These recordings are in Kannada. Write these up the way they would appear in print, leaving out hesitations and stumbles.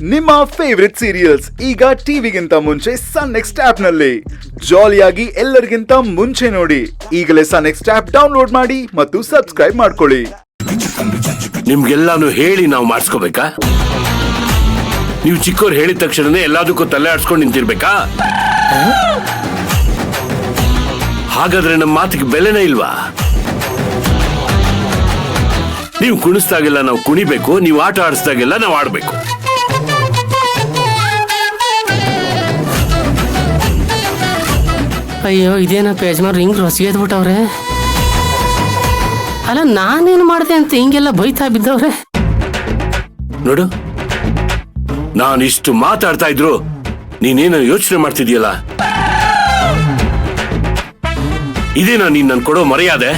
ನಿಮ್ಮ ಫೇವರಿಟ್ ಸೀರಿಯಲ್ಸ್ ಈಗ ಟಿವಿಗಿಂತ ಮುಂಚೆ ಸನ್ ನೆಕ್ಸ್ಟ್ ಆಪ್ ನಲ್ಲಿ ಜಾಲಿಯಾಗಿ ಎಲ್ಲರಿಗಿಂತ ಮುಂಚೆ ನೋಡಿ. ಈಗಲೇ ಸನ್ ನೆಕ್ಸ್ಟ್ ಆಪ್ ಡೌನ್ಲೋಡ್ ಮಾಡಿ ಮತ್ತು ಸಬ್ಸ್ಕ್ರೈಬ್ ಮಾಡ್ಕೊಳ್ಳಿ. ನಿಮ್ಗೆಲ್ಲಾನು ಹೇಳಿ ನಾವು ಮಾಡಿಸ್ಕೋಬೇಕಾ? ನೀವು ಚಿಕ್ಕವ್ರು ಹೇಳಿದ ತಕ್ಷಣನೇ ಎಲ್ಲದಕ್ಕೂ ತಲೆ ಆಡ್ಸ್ಕೊಂಡು ನಿಂತಿರ್ಬೇಕಾ? ಹಾಗಾದ್ರೆ ನಮ್ಮ ಮಾತಿಗೆ ಬೆಲೆನೇ ಇಲ್ವಾ? ನೀವು ಕುಣಿಸ್ದಾಗೆಲ್ಲ ನಾವು ಕುಣಿಬೇಕು, ನೀವು ಆಟ ಆಡಿಸ್ದಾಗೆಲ್ಲ ನಾವು ಆಡ್ಬೇಕು. ಅಯ್ಯೋ, ಇದೇನಪ್ಪ ಯಜಮಾನ್ರು ಹಿಂಗ್ ರೊಸಿಗೆದ್ಬಿಟ್ಟವ್ರೆ. ಅಲ್ಲ, ನಾನೇನು ಮಾಡಿದೆ ಅಂತ ಹಿಂಗೆಲ್ಲ ಬೈತಾ ಬಿದ್ದವ್ರೆ. ನೋಡು, ನಾನಿಷ್ಟು ಮಾತಾಡ್ತಾ ಇದ್ರು ನೀನೇನೋ ಯೋಚನೆ ಮಾಡ್ತಿದ್ಯಲ್ಲ, ಇದೇನೋ ನೀನ್ ನನ್ ಕೊಡೋ ಮರ್ಯಾದೆ?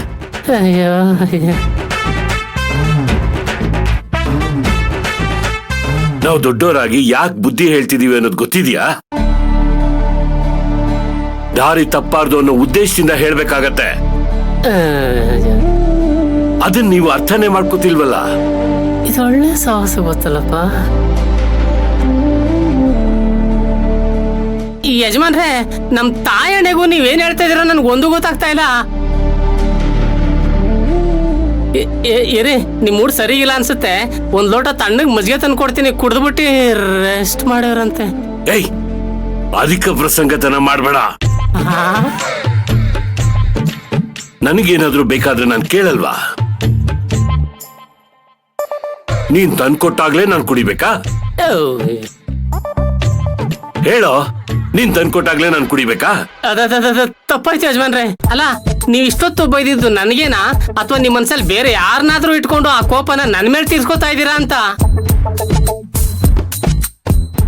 ಅಯ್ಯೋ, ನಾವು ದೊಡ್ಡವರಾಗಿ ಯಾಕೆ ಬುದ್ಧಿ ಹೇಳ್ತಿದೀವಿ ಅನ್ನೋದು ಗೊತ್ತಿದ್ಯಾ? ದಾರಿ ತಪ್ಪಾರ್ದು ಅನ್ನೋ ಉದ್ದೇಶದಿಂದ ಹೇಳ್ಬೇಕಾಗತ್ತೆ. ಅದನ್ನ ನೀವು ಅರ್ಥನೇ ಮಾಡ್ಕೋತಿಲ್ವಲ್ಲ. ಇದೊಳ್ಳೆ ಸಾಹಸ ಗೊತ್ತಲ್ಲಪ್ಪ. ಈ ಯಜಮಾನ್ರೆ, ನಮ್ ತಾಯಣೆಗೂ ನೀವೇನ್ ಹೇಳ್ತಾ ಇದೀರ ನನ್ಗೊಂದು ಗೊತ್ತಾಗ್ತಾ ಇಲ್ಲ. ಇರಿ, ನಿಮ್ ಮೂಡ್ ಸರಿ ಇಲ್ಲ ಅನ್ಸುತ್ತೆ. ಒಂದ್ ಲೋಟ ತಣ್ಣಗ್ ಮಜ್ಜಿಗೆ ತಂದು ಕೊಡ್ತೀನಿ, ಕುಡ್ದ್ಬಿಟ್ಟು ರೆಸ್ಟ್ ಮಾಡೋರಂತೆ. ಏಯ್, ಅಧಿಕ ಪ್ರಸಂಗತನ ಮಾಡ್ಬೇಡ. ನನಗೇನಾದ್ರೂ ಬೇಕಾದ್ರೆ ನಾನು ಕೇಳಲ್ವಾ? ನೀನ್ ತಂದ್ಕೊಟ್ಟಾಗ್ಲೇ ನಾನು ಕುಡಿಬೇಕಾ? ಹೇಳೋ, ನೀನ್ ತಂದ್ಕೊಟ್ಟಾಗ್ಲೇ ನಾನು ಕುಡಿಬೇಕಾ? ತಪ್ಪಾಯ್ತು ಯಜಮಾನ್ರೆ. ಅಲ್ಲ, ನೀವ್ ಇಷ್ಟೊತ್ತು ಬೈದಿದ್ದು ನನಗೇನಾ, ಅಥವಾ ನಿಮ್ ಮನ್ಸಲ್ಲಿ ಬೇರೆ ಯಾರನ್ನಾದ್ರೂ ಇಟ್ಕೊಂಡು ಆ ಕೋಪನ ನನ್ ಮೇಲೆ ತೀರ್ಸ್ಕೊತಾ ಇದ್ದೀರಾ ಅಂತ?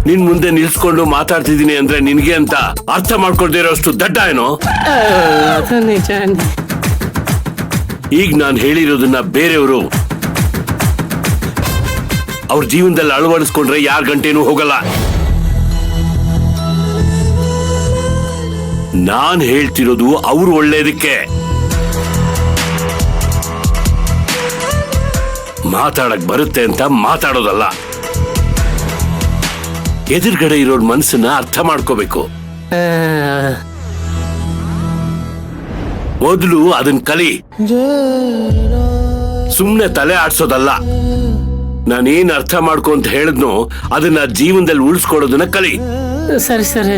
ನಿನ್ ಮುಂದೆ ನಿಲ್ಸ್ಕೊಂಡು ಮಾತಾಡ್ತಿದ್ದೀನಿ ಅಂದ್ರೆ ನಿನ್ಗೆ ಅಂತ ಅರ್ಥ ಮಾಡ್ಕೊಳ್ದೇ ಇರೋಷ್ಟು ದಡ್ಡ ಏನೋ? ಅದು ನಿಜ. ಈಗ ನಾನು ಹೇಳಿರೋದನ್ನ ಬೇರೆಯವರು ಅವ್ರ ಜೀವನದಲ್ಲಿ ಅಳವಡಿಸ್ಕೊಂಡ್ರೆ ಯಾರ ಗಂಟೆನೂ ಹೋಗಲ್ಲ. ನಾನ್ ಹೇಳ್ತಿರೋದು ಅವ್ರು ಒಳ್ಳೇದಕ್ಕೆ. ಮಾತಾಡಕ್ ಬರುತ್ತೆ ಅಂತ ಮಾತಾಡೋದಲ್ಲ. ಎದುರುಗಡೆ ಇರೋರ್ ಮನಸ್ಸನ್ನ ಅರ್ಥ ಮಾಡ್ಕೋಬೇಕು. ಮೊದಲು ಅದನ್ ಕಲಿ, ಸುಮ್ನೆ ತಲೆ ಆಡ್ಸೋದಲ್ಲ. ನಾನೇನ್ ಅರ್ಥ ಮಾಡ್ಕೊ ಅಂತ ಹೇಳಿದ್ನೋ ಅದನ್ನ ಜೀವನದಲ್ಲಿ ಉಳಿಸ್ಕೊಡೋದನ್ನ ಕಲಿ. ಸರಿ ಸರಿ.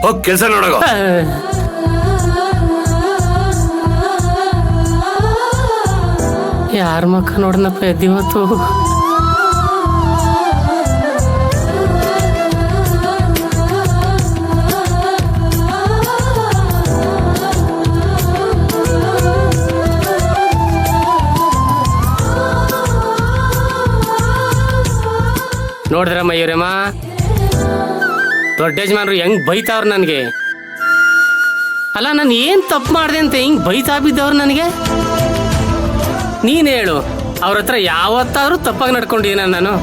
ಹೋಗ್ ಕೆಲ್ಸ ನೋಡೋ. ಯಾರ ಮಕ್ಕ ನೋಡನಪ್ಪ ಎದ್ದಿವತ್ತು. ನೋಡಿದ್ರಮ್ಮ ಇವ್ರಮ್ಮ, ದೊಡ್ಡ ಯಜಮಾನ್ರು ಹೆಂಗ್ ಬೈತಾವ್ರ ನನ್ಗೆ. ಅಲ್ಲ, ನಾನು ಏನ್ ತಪ್ಪು ಮಾಡಿದೆ ಅಂತ ಹಿಂಗ್ ಬೈತಾ ಬಿದ್ದವ್ರು ನನಗೆ? ನೀನ್ ಹೇಳು, ಅವ್ರ ಹತ್ರ ಯಾವತ್ತಾದ್ರೂ ತಪ್ಪಾಗಿ ನಡ್ಕೊಂಡಿದ್ದೀನ ನಾನು?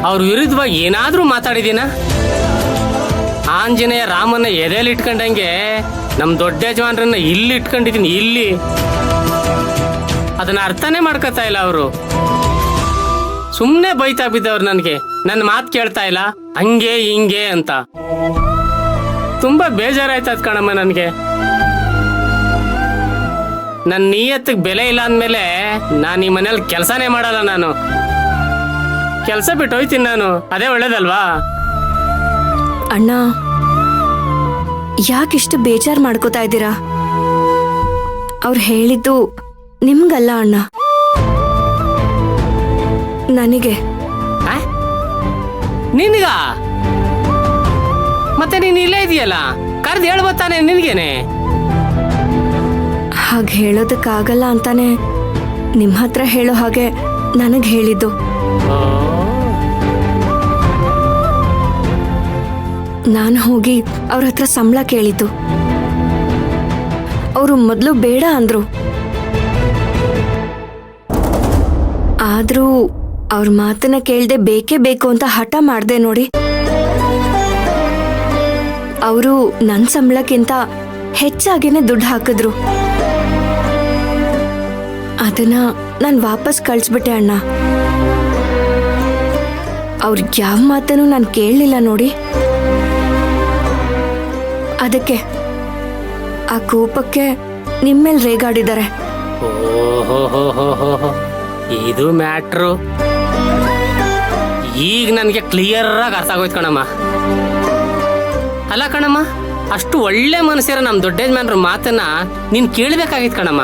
ಅವ್ರ ವಿರುದ್ಧವಾಗಿ ಏನಾದ್ರೂ ಮಾತಾಡಿದೀನ? ಆಂಜನೇಯ ರಾಮನ್ನ ಎದೆಯಲ್ಲಿ ಇಟ್ಕೊಂಡಂಗೆ ನಮ್ ದೊಡ್ಡ ಯಜಮಾನ್ರನ್ನ ಇಲ್ಲಿ ಇಟ್ಕೊಂಡಿದೀನಿ, ಇಲ್ಲಿ. ಅದನ್ನ ಅರ್ಥನೇ ಮಾಡ್ಕೊತಾ ಇಲ್ಲ ಅವರು. ಸುಮ್ನೆ ಬೈತಾ ಬಿದ್ದವ್ರು ನನಗೆ, ನನ್ನ ಮಾತು ಕೇಳ್ತಾ ಇಲ್ಲ, ಹಂಗೆ ಹಿಂಗೆ ಅಂತ. ತುಂಬಾ ಬೇಜಾರಾಯ್ತದ ಕಣಮ್ಮ ನನಗೆ. ನನ್ನ ನಿಯತ್ತಿಗೆ ಬೆಲೆ ಇಲ್ಲ ಅಂದಮೇಲೆ ನಾನು ಈ ಮನೇಲಿ ಕೆಲಸನೇ ಮಾಡಲ್ಲ. ನಾನು ಕೆಲಸ ಬಿಟ್ಟು ಹೋಯ್ತೀನಿ ನಾನು. ಅದೇ ಒಳ್ಳೇದಲ್ವಾ? ಅಣ್ಣ, ಯಾಕಿಷ್ಟು ಬೇಜಾರು ಮಾಡ್ಕೋತಾ ಇದ್ದೀರಾ? ಅವ್ರು ಹೇಳಿದ್ದು ನಿಮ್ಗಲ್ಲ ಅಣ್ಣ, ನನಗೆ. ನಿನ್ಗ? ಮತ್ತೆ ನೀನ್ ಇಲ್ಲೇ ಇದೆಯಲ್ಲ, ಕರೆದು ಹೇಳ್ಬೋತಾನೆ ನಿನ್ಗೇನೆ. ಹಾಗೆ ಹೇಳೋದಕ್ಕಾಗಲ್ಲ ಅಂತಾನೆ ನಿಮ್ಮ ಹತ್ರ ಹೇಳೋ ಹಾಗೆ ನನಗೆ ಹೇಳಿದ್ದು. ನಾನು ಹೋಗಿ ಅವ್ರ ಹತ್ರ ಸಂಬಳ ಕೇಳಿದ್ದು. ಅವರು ಮೊದಲು ಬೇಡ ಅಂದ್ರು. ಆದ್ರೂ ಅವ್ರ ಮಾತನ್ನ ಕೇಳ್ದೆ ಬೇಕೇ ಬೇಕು ಅಂತ ಹಠ ಮಾಡ್ದೆ ನೋಡಿ. ಅವರು ನನ್ನ ಸಂಬಳಕ್ಕಿಂತ ಹೆಚ್ಚಾಗೇನೆ ದುಡ್ಡು ಹಾಕಿದ್ರು. ಅದನ್ನ ನಾನು ವಾಪಸ್ ಕಳಿಸ್ಬಿಟ್ಟೆ ಅಣ್ಣ. ಅವ್ರು ಯಾವ ಮಾತನ್ನು ನಾನು ಕೇಳಲಿಲ್ಲ ನೋಡಿ. ಅದಕ್ಕೆ ಆ ಕೋಪಕ್ಕೆ ನಿಮ್ಮೇಲೆ ರೇಗಾಡಿದ್ದಾರೆ. ಓಹೋ, ಇದು ಮ್ಯಾಟ್ರು. ಈಗ ನನಗೆ ಕ್ಲಿಯರ್ ಆಗಿ ಅರ್ಥ ಆಗೋಯ್ತು ಕಣಮ್ಮ. ಅಲ್ಲ ಕಣಮ್ಮ, ಅಷ್ಟು ಒಳ್ಳೆ ಮನಸ್ಸಿರೋ ನಮ್ಮ ದೊಡ್ಡ ಯಜಮಾನ್ರ ಮಾತನ್ನ ನೀನು ಕೇಳಬೇಕಾಗಿತ್ತು ಕಣಮ್ಮ.